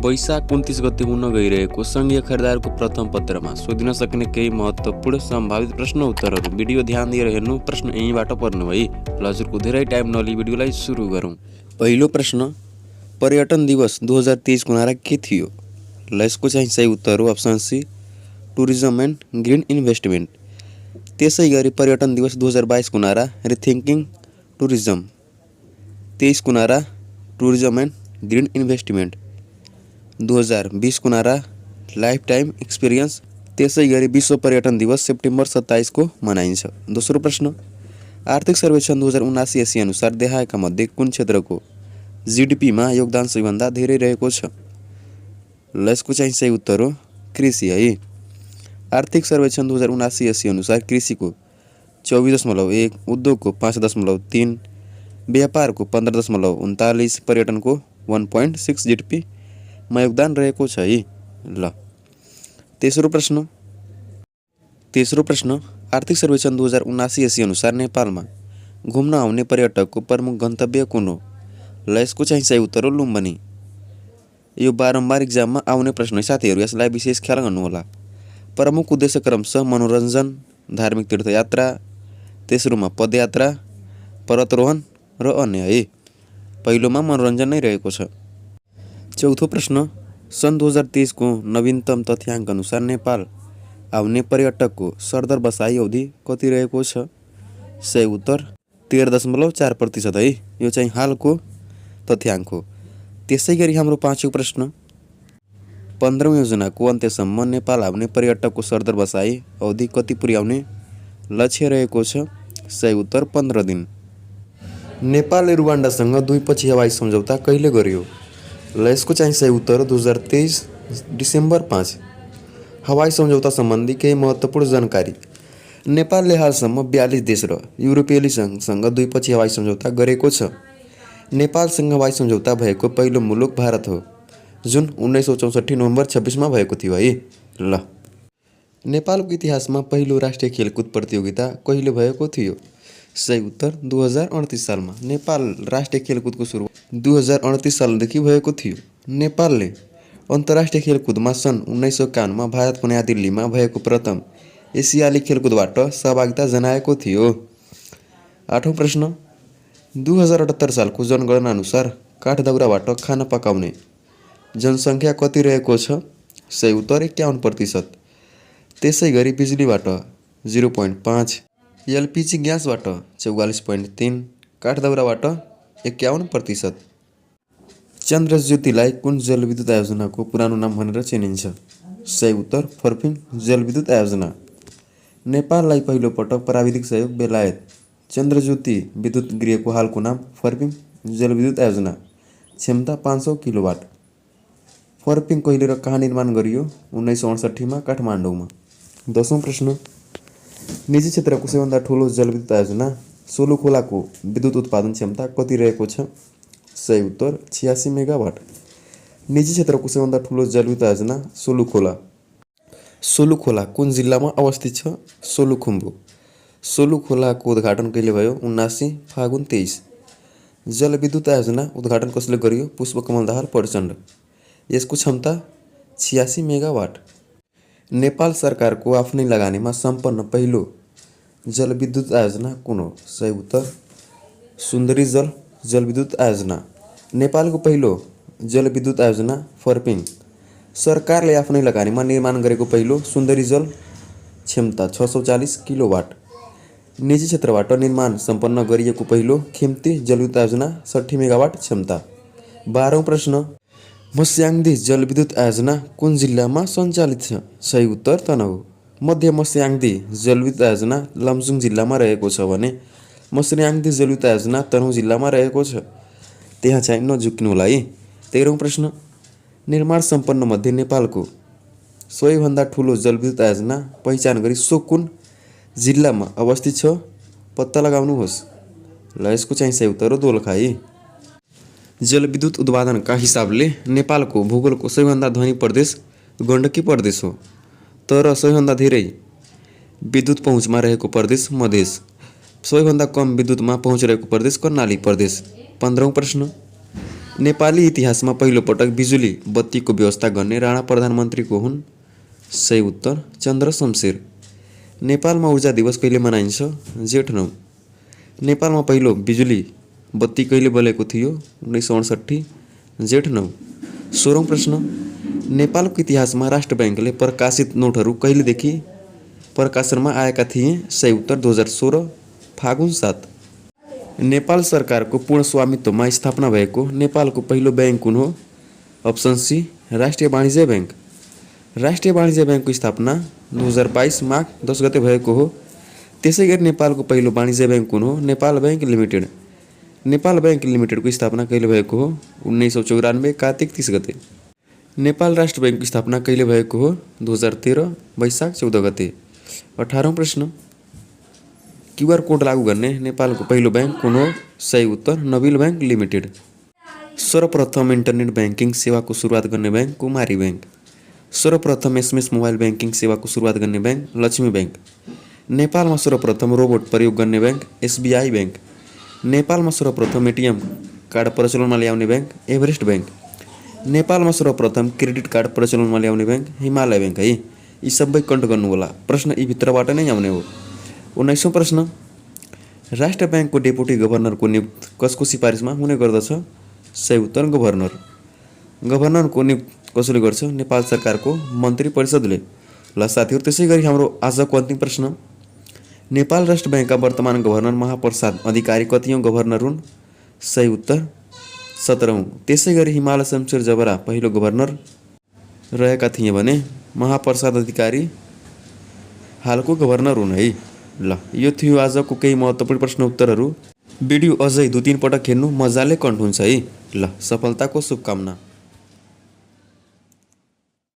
वैशाख 29 गते हुन गइरहेको सङ्घीय खरिदारको प्रथम पत्रमा सोधिन सक्ने केही महत्त्वपूर्ण सम्भावित प्रश्न उत्तरहरू। भिडियो ध्यान दिएर हेर्नु, प्रश्न यहीँबाट पर्नु है। ल हजुरको धेरै टाइम नलिई भिडियोलाई सुरु गरौँ। पहिलो प्रश्न, पर्यटन दिवस 2023 को नारा के थियो? ल यसको चाहिँ सही उत्तर हो option C, tourism and green investment. त्यसै गरी पर्यटन दिवस 2022 को नारा रिथिङ्किङ टुरिज्म। 23 को नारा टुरिज्म एन्ड ग्रिन इन्भेस्टमेन्ट। 2020 को नारा लाइफ टाइम एक्सपिरियन्स। त्यसै गरी विश्व पर्यटन दिवस सेप्टेम्बर 27 को मनाइन्छ। दोस्रो प्रश्न, आर्थिक सर्वेक्षण 2079 अनुसार देखाएका मध्ये कुन क्षेत्रको जिडिपीमा योगदान सबैभन्दा धेरै रहेको छ? ल यसको चाहिँ सही उत्तर हो कृषि है। आर्थिक सर्वेक्षण 2079 अनुसार कृषिको 24.1, उद्योगको 5.3, व्यापारको 15.39, पर्यटनको 1.6 जिडिपी मा योगदान रहेको छ है। ल तेस्रो प्रश्न, आर्थिक सर्वेक्षण 2079 अनुसार नेपालमा घुम्न आउने पर्यटकको प्रमुख गन्तव्य कुन हो? ल यसको चाहिँ सही उत्तर हो लुम्बिनी। यो बारम्बार इक्जाममा आउने प्रश्न है साथीहरू, यसलाई विशेष ख्याल गर्नुहोला। प्रमुख उद्देश्य क्रमशः मनोरञ्जन, धार्मिक तीर्थयात्रा, तेस्रोमा पदयात्रा, पर्वतारोहण र अन्य है। पहिलोमा मनोरञ्जन नै रहेको छ। चौथो प्रश्न, सन् 2023 को नवीनतम तथ्याङ्क अनुसार नेपाल आउने पर्यटकको सरदर बसाई अवधि कति रहेको छ? सही उत्तर 13.4% है। यो चाहिँ हालको तथ्याङ्क हो। त्यसै गरी हाम्रो पाँचौँ प्रश्न, 15औँ योजनाको अन्त्यसम्म नेपाल आउने पर्यटकको सरदर बसाई अवधि कति पुर्याउने लक्ष्य रहेको छ? सही उत्तर 15 दिन। नेपालले रुवान्डासँग द्विपक्षीय हवाई सम्झौता कहिले गर्यो? ल यसको चाहिँ सही उत्तर हो 2023 डिसेम्बर 5। हवाई सम्झौता सम्बन्धी केही महत्त्वपूर्ण जानकारी। नेपालले हालसम्म 42 देश र युरोपेली सङ्घसँग द्विपक्षीय हवाई सम्झौता गरेको छ। नेपालसँग हवाई सम्झौता भएको पहिलो मुलुक भारत हो, जुन 1964 नोभेम्बर 26 भएको थियो है। ल नेपालको इतिहासमा पहिलो राष्ट्रिय खेलकुद प्रतियोगिता कहिले भएको थियो? सही उत्तर 2038 सालमा। नेपाल राष्ट्रिय खेलकुदको सुरुवात 2038 सालदेखि भएको थियो। नेपालले अन्तर्राष्ट्रिय खेलकुदमा सन् 1951 भारतको नयाँ दिल्लीमा भएको प्रथम एसियाली खेलकुदबाट सहभागिता जनाएको थियो। आठौँ प्रश्न, 2078 सालको जनगणना अनुसार काठदाउराबाट खाना पकाउने जनसङ्ख्या कति रहेको छ? सही उत्तर 51%। त्यसै गरी बिजुलीबाट 0.5, एलपिजी ग्यासबाट 44.3, काठदाउराबाट 51%। चन्द्र ज्योतिलाई कुन जलविद्युत आयोजनाको पुरानो नाम भनेर चिनिन्छ? सही उत्तर फर्पिङ जलविद्युत आयोजना। नेपाललाई पहिलोपटक प्राविधिक सहयोग बेलायत चन्द्र ज्योति विद्युत गृहको हालको नाम फर्पिङ जलविद्युत आयोजना। क्षमता 500 किलोवाट। फर्पिङ कहिले र कहाँ निर्माण गरियो? 1968 काठमाडौँमा। 10औँ प्रश्न, निजी क्षेत्रको सबैभन्दा ठुलो जलविद्युत आयोजना सोलुखोलाको विद्युत उत्पादन क्षमता कति रहेको छ? सही उत्तर 86 मेगावाट। निजी क्षेत्रको सबैभन्दा ठुलो जलविद्युत आयोजना सोलुखोला। सोलुखोला कुन जिल्लामा अवस्थित छ? सोलुखुम्बु। सोलुखोलाको उद्घाटन कहिले भयो? 79 फागुन 23। जलविद्युत आयोजना उद्घाटन कसले गरियो? पुष्पकमल दाहाल प्रचण्ड। यसको क्षमता 86 मेगावाट। नेपाल सरकारको आफ्नै लगानीमा सम्पन्न पहिलो जलविद्युत आयोजना कुन हो? सही उत्तर सुन्दरी जलविद्युत आयोजना। नेपालको पहिलो जलविद्युत आयोजना फर्पिङ। सरकारले आफ्नै लगानीमा निर्माण गरेको पहिलो सुन्दरी जल, क्षमता 640 किलोवाट। निजी क्षेत्रबाट निर्माण सम्पन्न गरिएको पहिलो खिम्ती जलविद्युत आयोजना 60 मेगावाट क्षमता। 12औँ प्रश्न, मस्याङदी जलविद्युत आयोजना कुन जिल्लामा सञ्चालित छ? सही उत्तर तनहुँ। मध्य मस्याङदी जलविद्युत आयोजना लमजुङ जिल्लामा रहेको छ भने मस्याङदी जलविद्युत आयोजना तनहुँ जिल्लामा रहेको छ। त्यहाँ चाहिँ नझुक्नु होला है। 13औँ प्रश्न, निर्माण सम्पन्न मध्ये नेपालको सबैभन्दा ठुलो जलविद्युत आयोजना पहिचान गरी सो कुन जिल्लामा अवस्थित छ? पत्ता लगाउनुहोस्। ल यसको चाहिँ सही उत्तर हो दोलखा है। जलविद्युत उत्पादनका हिसाबले नेपालको भूगोलको सबैभन्दा धनी प्रदेश गण्डकी प्रदेश हो, तर सबैभन्दा धेरै विद्युत पहुँचमा रहेको प्रदेश मधेस, सबैभन्दा कम विद्युतमा पहुँच रहेको प्रदेश कर्णाली प्रदेश। 15औँ प्रश्न, नेपाली इतिहासमा पहिलोपटक बिजुली बत्तीको व्यवस्था गर्ने राणा प्रधानमन्त्रीको हुन्? सही उत्तर चन्द्र शमशेर। नेपालमा ऊर्जा दिवस कहिले मनाइन्छ? जेठ 9। नेपालमा पहिलो बिजुली बत्ती कहिले बलेको थियो? 1968 जेठ 9। 16औं प्रश्न, नेपालको इतिहासमा राष्ट्र बैंकले प्रकाशित नोटहरू कहिलेदेखि प्रकाशनमा आएका थिए? सही उत्तर 2016 फागुन 7। नेपाल सरकारको पूर्ण स्वामित्वमा स्थापना भएको नेपालको पहिलो बैंक कुन हो? अप्सन सी राष्ट्रिय वाणिज्य बैंक। राष्ट्रिय वाणिज्य बैंकको स्थापना 2022 माघ 10 गते भएको हो। त्यसै गरी नेपालको पहिलो वाणिज्य बैंक कुन हो? Nepal Bank Limited. Nepal Bank लिमिटेडको स्थापना कहिले भएको हो? 1994 कार्तिक 30 गते। नेपाल राष्ट्र बैंकको स्थापना कहिले भएको हो? 2013 वैशाख 14 गते। 18औं प्रश्न, क्यूआर कोड लागू गर्ने नेपालको पहिलो बैंक कुन हो? सही उत्तर नबिल बैंक लिमिटेड। सर्वप्रथम इन्टरनेट ब्याङ्किङ सेवाको सुरुवात गर्ने बैंक कुमारी बैंक। सर्वप्रथम एसएमएस मोबाइल ब्याङ्किङ सेवाको सुरुवात गर्ने बैंक लक्ष्मी बैंक। नेपालमा सर्वप्रथम रोबोट प्रयोग गर्ने बैंक एसबिआई बैंक। नेपालमा सर्वप्रथम एटिएम कार्ड प्रचलनमा ल्याउने बैंक एभरेस्ट बैंक। नेपालमा सर्वप्रथम क्रेडिट कार्ड प्रचलनमा ल्याउने बैंक हिमालय बैंक है। यी सबै कन्ट गर्नु होला, प्रश्न यी भित्रबाट नै आउने हो। 19औं प्रश्न, राष्ट्र बैंकको डेपुटी गभर्नरको नियुक्ति कसको सिफारिसमा हुने गर्दछ? सही उत्तर गभर्नर। गभर्नरको नियुक्ति कसले गर्छ? नेपाल सरकारको मन्त्री परिषदले। ल साथीहरू, त्यसै गरी हाम्रो आजको अन्तिम प्रश्न, नेपाल राष्ट्र बैंकका वर्तमान गभर्नर महाप्रसाद अधिकारी कतिऔं गभर्नर हुन्? सही उत्तर 17औं। त्यसै गरी हिमालय शमशेर जबरा पहिलो गभर्नर रहेका थिए भने महाप्रसाद अधिकारी हालको गभर्नर हुन् है। ल यो थियो आजको केही महत्त्वपूर्ण प्रश्न उत्तरहरू। भिडियो अझै 2-3 पटक हेर्नु, मजाले कन्ट हुन्छ है। ल सफलताको शुभकामना।